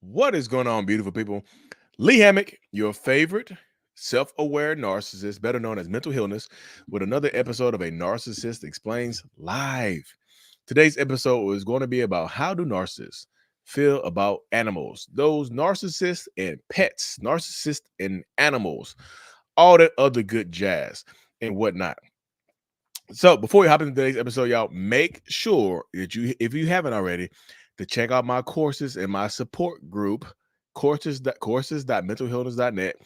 What is going on, beautiful people? Lee Hammock, your favorite self aware narcissist, better known as mental illness, with another episode of A Narcissist Explains Live. Today's episode is going to be about how do narcissists feel about animals, those narcissists and pets, narcissists and animals, all that other good jazz and whatnot. So before we hop into today's episode, y'all, make sure that if you haven't already, to check out my courses and my support group, courses.mentalhealers.net.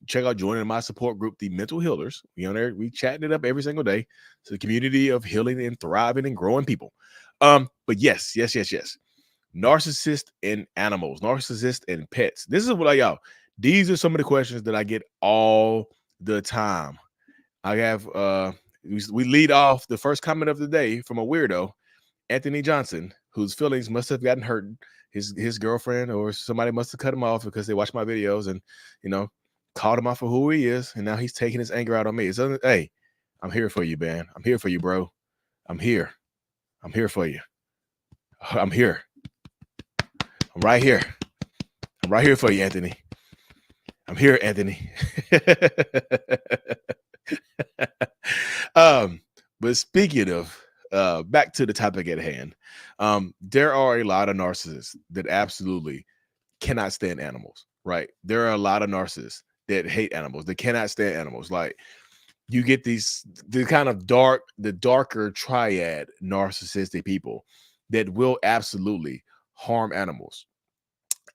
Check out joining my support group, the Mental Healers. We on there, we chatting it up every single day. It's a community of healing and thriving and growing people. But yes. Narcissist and animals, narcissist and pets. This is what these are some of the questions that I get all the time. I have we lead off the first comment of the day from a weirdo, Anthony Johnson, whose feelings must have gotten hurt. His girlfriend or somebody must have cut him off because they watched my videos and called him out for who he is, and now he's taking his anger out on me. So hey, I'm here for you, man. I'm here for you, bro. I'm here. I'm here for you. I'm here. I'm right here. I'm right here for you, Anthony. I'm here, Anthony. But speaking of back to the topic at hand, there are a lot of narcissists that absolutely cannot stand animals, right? There are a lot of narcissists that hate animals, that cannot stand animals. Like you get the kind of darker triad narcissistic people that will absolutely harm animals.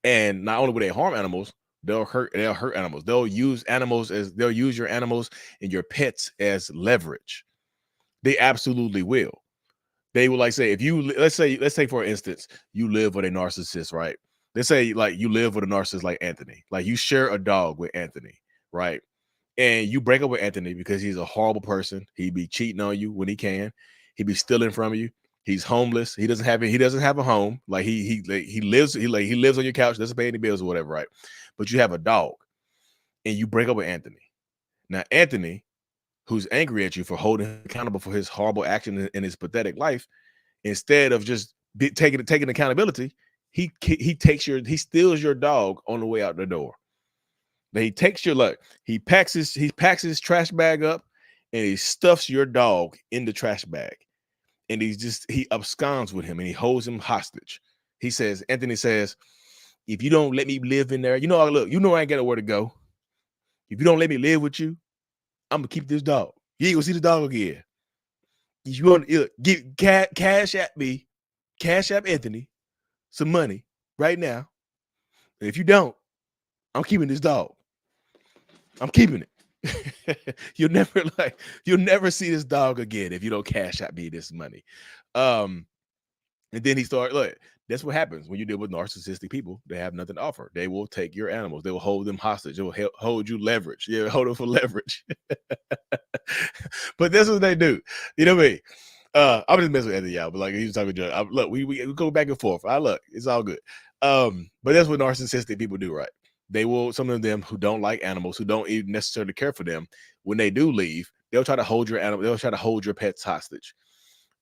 And not only will they harm animals, they'll hurt animals. They'll use your animals and your pets as leverage. They absolutely will. They will, like, say, if you let's say for instance, you live with a narcissist, right? Let's say like you live with a narcissist like Anthony, like you share a dog with Anthony, right? And you break up with Anthony because he's a horrible person. He be cheating on you when he can. He be stealing from you. He's homeless. He doesn't have a home. Like he lives on your couch, doesn't pay any bills or whatever, right? But you have a dog and you break up with Anthony. Now Anthony, who's angry at you for holding him accountable for his horrible action in his pathetic life, instead of just taking accountability, he steals your dog on the way out the door. He takes your luck. He packs his trash bag up and he stuffs your dog in the trash bag. And he absconds with him and he holds him hostage. Anthony says, if you don't let me live in there, I ain't got nowhere to go. If you don't let me live with you, I'm gonna keep this dog. You ain't gonna see the dog again. If you want to get cash app Anthony some money right now. And if you don't, I'm keeping this dog. I'm keeping it. You'll never see this dog again if you don't cash out me this money. And then he started, look, that's what happens when you deal with narcissistic people. They have nothing to offer. They will take your animals. They will hold them hostage. They will hold you leverage. Yeah, hold them for leverage. But that's what they do. You know what I mean? I'm just messing with Anthony out, but like he was talking to look, we go back and forth. Look, it's all good. But that's what narcissistic people do, right? They will, some of them who don't like animals, who don't even necessarily care for them, when they do leave, they'll try to hold your animal, they'll try to hold your pets hostage.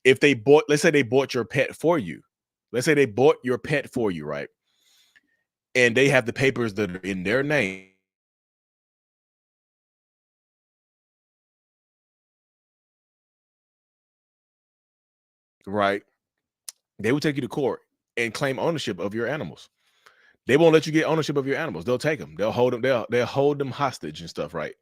If let's say they bought your pet for you. Let's say they bought your pet for you, right? And they have the papers that are in their name. Right? They will take you to court and claim ownership of your animals. They won't let you get ownership of your animals. They'll take them. They'll hold them. They'll hold them hostage and stuff, right?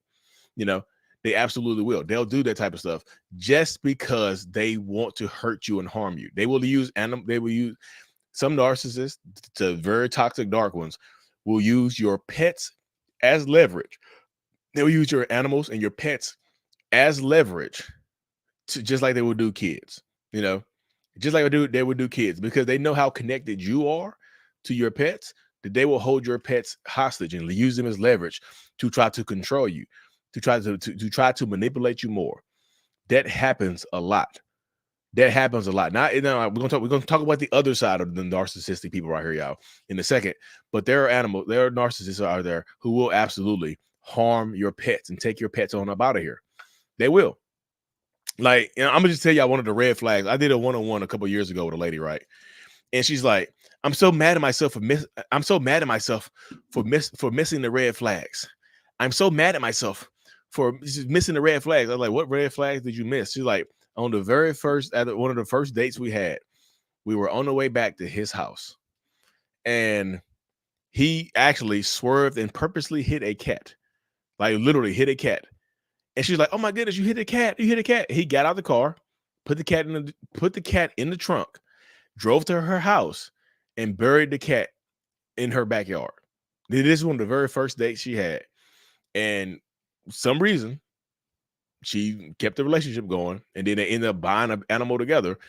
They absolutely will. They'll do that type of stuff just because they want to hurt you and harm you. They will use some narcissists, to very toxic dark ones, will use your pets as leverage. They will use your animals and your pets as leverage, just like they would do kids. Just like they would do kids, because they know how connected you are to your pets, that they will hold your pets hostage and use them as leverage to try to control you, to try to manipulate you more. That happens a lot. Now, we're gonna talk about the other side of the narcissistic people right here, y'all, in a second. But there are narcissists out there who will absolutely harm your pets and take your pets on up out of here. They will. Like, I'm gonna just tell y'all one of the red flags. I did a one-on-one a couple years ago with a lady, right? And she's like, I'm so mad at myself for I'm so mad at myself for missing the red flags. I'm so mad at myself for missing the red flags. I was like, what red flags did you miss? She's like, on the very first, at one of the first dates we had, we were on the way back to his house, and he actually swerved and purposely hit a cat, like literally hit a cat. And she's like, "Oh my goodness, you hit a cat! You hit a cat!" He got out the car, put the cat in the trunk, drove to her house, and buried the cat in her backyard. This is one of the very first dates she had, and some reason she kept the relationship going, and then they ended up buying an animal together.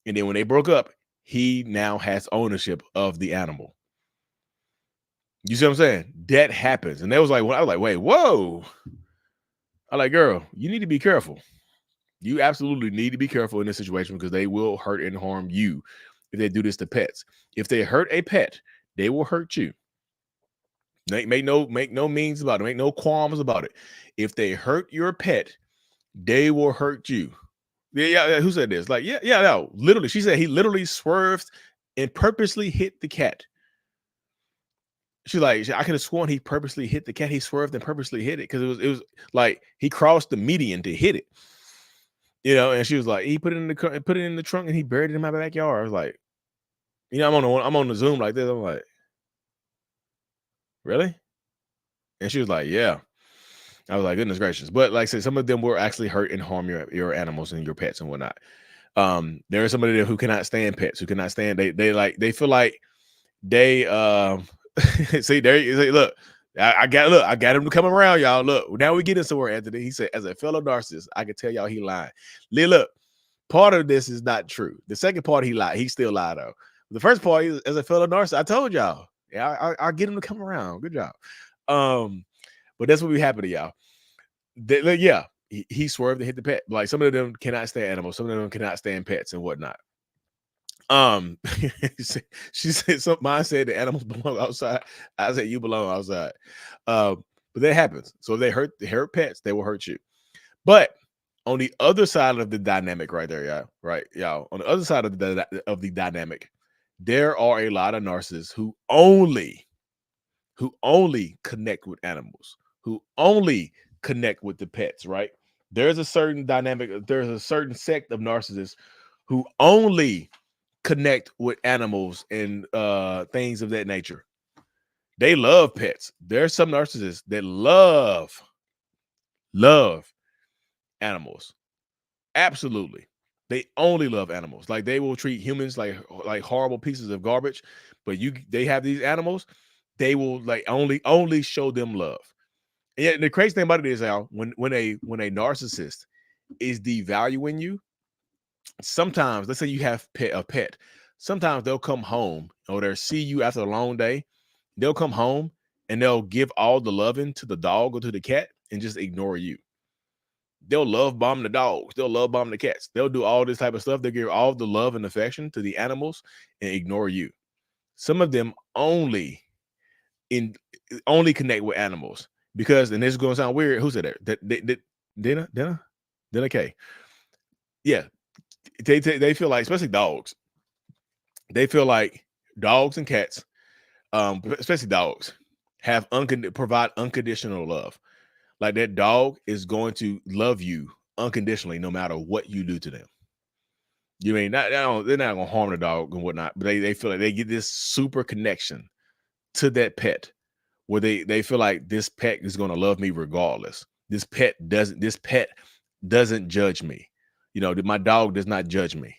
And then when they broke up, he now has ownership of the animal. You see what I'm saying? That happens, and that was like, well, I was like, wait, whoa. I'm like, girl, you need to be careful. You absolutely need to be careful in this situation because they will hurt and harm you if they do this to pets. If they hurt a pet, they will hurt you. Make no means about it. Make no qualms about it. If they hurt your pet, they will hurt you. Yeah. Who said this? Like, yeah. No, literally, she said he literally swerved and purposely hit the cat. She's like, I could have sworn he purposely hit the cat. He swerved and purposely hit it because it was like he crossed the median to hit it. And she was like, he put it in the trunk and he buried it in my backyard. I was like, I'm on the Zoom like this. I'm like, really? And she was like, yeah. I was like, goodness gracious. But like I said, some of them will actually hurt and harm your animals and your pets and whatnot. There are some of them who cannot stand pets, who cannot stand, they feel like they see there you say, look, I got him to come around, y'all. Look, now we getting somewhere, Anthony. He said, as a fellow narcissist, I can tell y'all he lying. Look, part of this is not true. The second part, he lied. He still lied though. The first part, as a fellow narcissist, I told y'all. Yeah, I'll get him to come around. Good job. But that's what we happen to y'all. He swerved and hit the pet. Like some of them cannot stand animals, some of them cannot stand pets and whatnot. She said mine said the animals belong outside. I said you belong outside. But that happens. So if they hurt pets, they will hurt you. But on the other side of the dynamic, right there, y'all, on the other side of the dynamic, there are a lot of narcissists who only connect with animals, who only connect with the pets, right? There's a certain dynamic, there's a certain sect of narcissists who only connect with animals and things of that nature. They love pets. There's some narcissists that love animals. Absolutely. They only love animals. Like they will treat humans like horrible pieces of garbage, but they have these animals, they will like only show them love. And yet the crazy thing about it is, Al, when a narcissist is devaluing you, sometimes, let's say you have a pet, sometimes they'll come home or they'll see you after a long day. They'll come home and they'll give all the loving to the dog or to the cat and just ignore you. They'll love bomb the dogs. They'll love bomb the cats. They'll do all this type of stuff. They'll give all the love and affection to the animals and ignore you. Some of them only connect with animals because, and this is going to sound weird. Who said that? Dina K. Yeah. They feel like, especially dogs, they feel like dogs and cats, especially dogs, provide unconditional love. Like that dog is going to love you unconditionally no matter what you do to them. You mean they're not gonna harm the dog and whatnot, but they feel like they get this super connection to that pet where they feel like this pet is gonna love me regardless. This pet doesn't judge me. My dog does not judge me.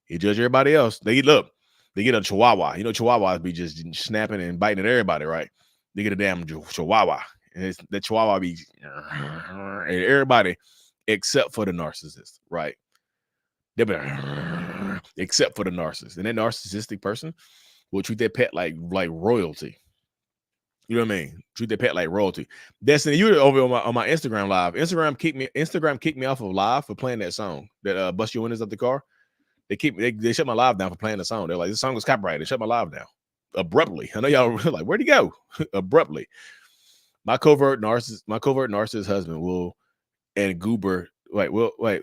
He judge everybody else. They get a chihuahua. Chihuahuas be just snapping and biting at everybody, right? They get a damn chihuahua. And the chihuahua be and everybody except for the narcissist, right? They be except for the narcissist. And that narcissistic person will treat their pet like royalty. You know what I mean? Treat their pet like royalty. Destiny, you were over on my Instagram live. Instagram kicked me off of live for playing that song that bust your windows up the car. They shut my live down for playing the song. They're like, this song was copyrighted. They shut my live down abruptly. I know y'all were like, where'd he go? Abruptly. My covert narcissist husband and Goober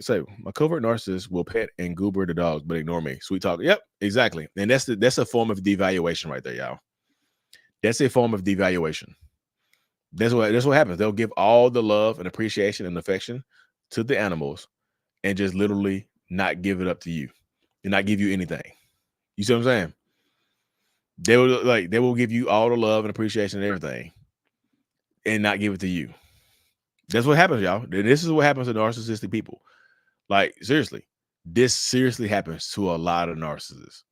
Say my covert narcissist will pet and goober the dogs, but ignore me. Sweet talk. Yep, exactly. And that's a form of devaluation right there, y'all. That's a form of devaluation. That's what happens. They'll give all the love and appreciation and affection to the animals and just literally not give it up to you and not give you anything. You see what I'm saying? They will give you all the love and appreciation and everything and not give it to you. That's what happens, y'all. This is what happens to narcissistic people. Like, seriously, this seriously happens to a lot of narcissists.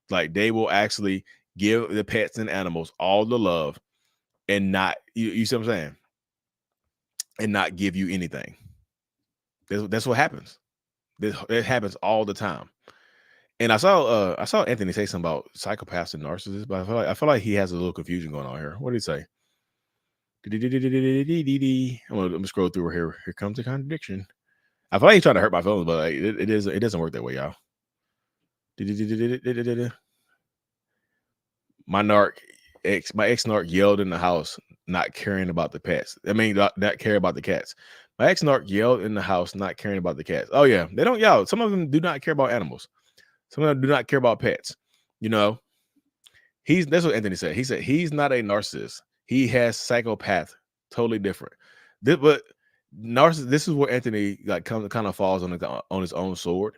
Like, they will actually give the pets and animals all the love and not, you see what I'm saying? And not give you anything. That's what happens. It happens all the time. And I saw Anthony say something about psychopaths and narcissists, but I feel like he has a little confusion going on here. What did he say? I'm gonna scroll through here. Here comes the contradiction. I feel like he's trying to hurt my feelings, but like, it doesn't work that way, y'all. My ex narc yelled in the house, not caring about the pets. I mean, not care about the cats. My ex narc yelled in the house, not caring about the cats. Oh yeah, they don't yell. Some of them do not care about animals. Some of them do not care about pets. You know, that's what Anthony said. He said he's not a narcissist. He has psychopath. Totally different. But narcissist. This is where Anthony like kind of falls on his own sword,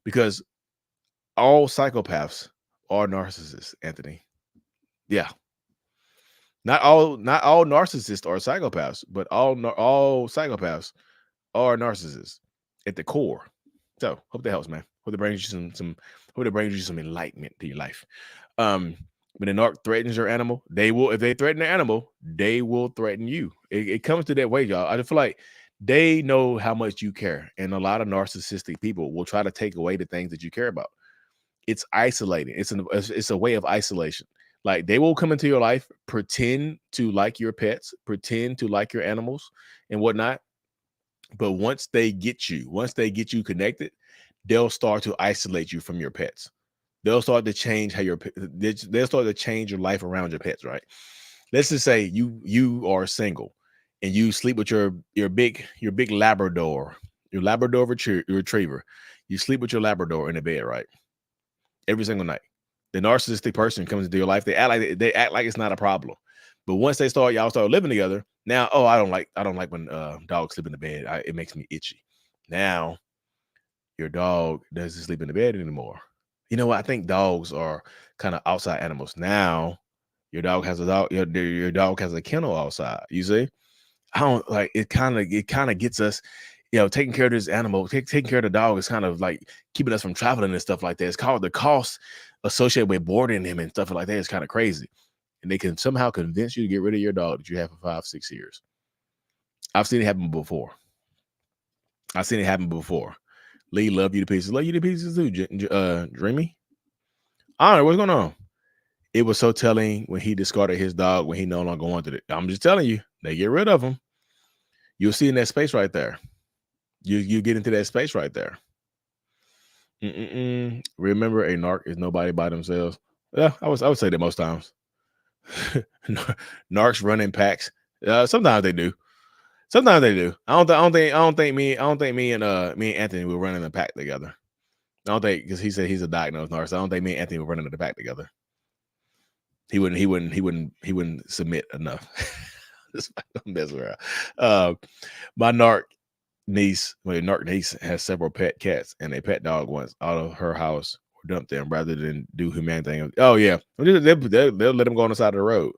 because all psychopaths are narcissists. Anthony. Yeah. Not all narcissists are psychopaths, but all psychopaths are narcissists at the core. So hope that helps, man. Hope it brings you some enlightenment to your life. When a narc threatens your animal, if they threaten the animal, they will threaten you. It comes to that way, y'all. I just feel like they know how much you care, and a lot of narcissistic people will try to take away the things that you care about. It's isolating. It's a way of isolation. Like, they will come into your life, pretend to like your pets, pretend to like your animals and whatnot. But once they get you connected, they'll start to isolate you from your pets. They'll start to change they'll start to change your life around your pets, right? Let's just say you are single and you sleep with your big Labrador, your Labrador retriever. You sleep with your Labrador in the bed, right? Every single night. The narcissistic person comes into your life. They act like it's not a problem. But once y'all start living together, now, I don't like when dogs sleep in the bed. It makes me itchy. Now your dog doesn't sleep in the bed anymore. You know what? I think dogs are kind of outside animals. Now your dog has your dog has a kennel outside. You see? I don't like it. Kind of gets us, taking care of this animal, taking care of the dog is kind of like keeping us from traveling and stuff like that. It's called the cost associated with boarding him and stuff like that. It's kind of crazy. And they can somehow convince you to get rid of your dog that you have for 5-6 years. I've seen it happen before. Lee, love you to pieces. Love you to pieces too, Dreamy. I don't know what's going on. It was so telling when he discarded his dog when he no longer wanted it. I'm just telling you, they get rid of him. You'll see in that space right there. You get into that space right there. Remember, a narc is nobody by themselves. Yeah, I would say that most times. Narcs run in packs. Sometimes they do. I don't think me and Anthony were running a pack together. I don't think, because he said he's a diagnosed narcissist. I don't think me and Anthony were running the pack together. He wouldn't submit enough. Just mess around. My narc niece has several pet cats and a pet dog once out of her house or dumped them rather than do humane thing. Oh yeah, they'll let them go on the side of the road.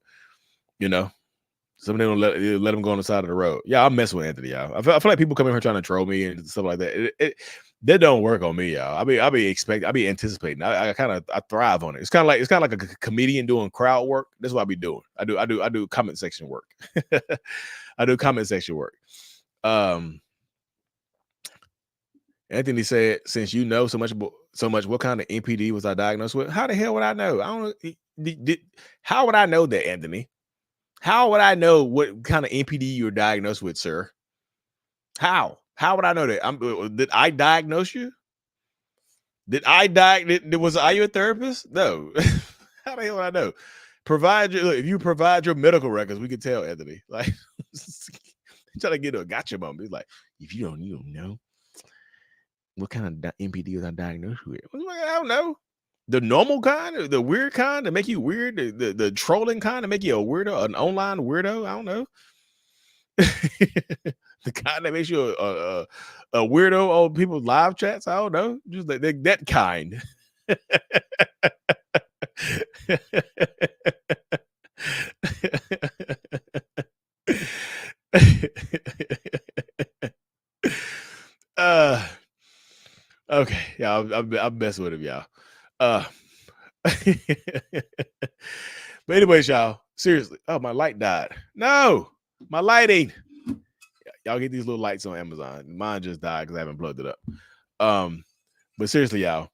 Some of them let them go on the side of the road. Yeah, I'm messing with Anthony, y'all. I feel like people come in here trying to troll me and stuff like that. That don't work on me, y'all. I be anticipating. I thrive on it. It's kind of like a comedian doing crowd work. That's what I be doing. I do comment section work. I do comment section work. Anthony said, since you know so much, what kind of NPD was I diagnosed with? How the hell would I know? How would I know that, Anthony? How would I know what kind of NPD you're diagnosed with, sir? How would I know that? Did I diagnose you? Was I your therapist? No. How the hell would I know? If you provide your medical records, we could tell, Anthony. Like, trying to get a gotcha moment. He's like, if you don't know. What kind of NPD was I diagnosed with? I was like, I don't know. The normal kind, or the weird kind to make you weird, the trolling kind to make you a weirdo, an online weirdo. I don't know. The kind that makes you a weirdo on people's live chats. I don't know. Just that kind. uh okay, yeah, I'm messing with him, y'all. uh but anyways, y'all, seriously, oh, my light died. No, my lighting. Y'all get these little lights on Amazon. Mine just died because I haven't plugged it up. But seriously, y'all,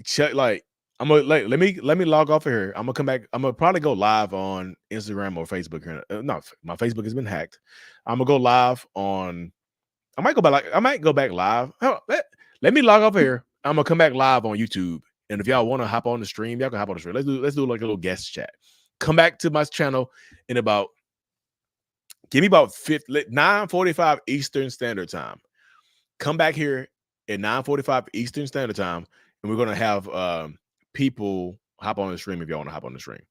check, like, I'm gonna let me log off of here. I'm gonna come back. I'm gonna probably go live on Instagram or Facebook here. No, my Facebook has been hacked. I'm gonna go live on. I might go back live. Let me log off of here. I'm gonna come back live on YouTube. And if y'all want to hop on the stream, y'all can hop on the stream. Let's do like a little guest chat. Come back to my channel in about, give me about 9:45 Eastern Standard Time. Come back here at 9:45 Eastern Standard Time, and we're gonna have people hop on the stream if y'all want to hop on the stream.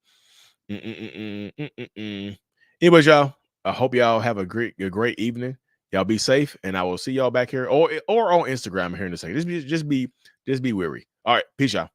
Anyways, y'all, I hope y'all have a great evening. Y'all be safe, and I will see y'all back here or on Instagram here in a second. Just be wary. All right, peace, y'all.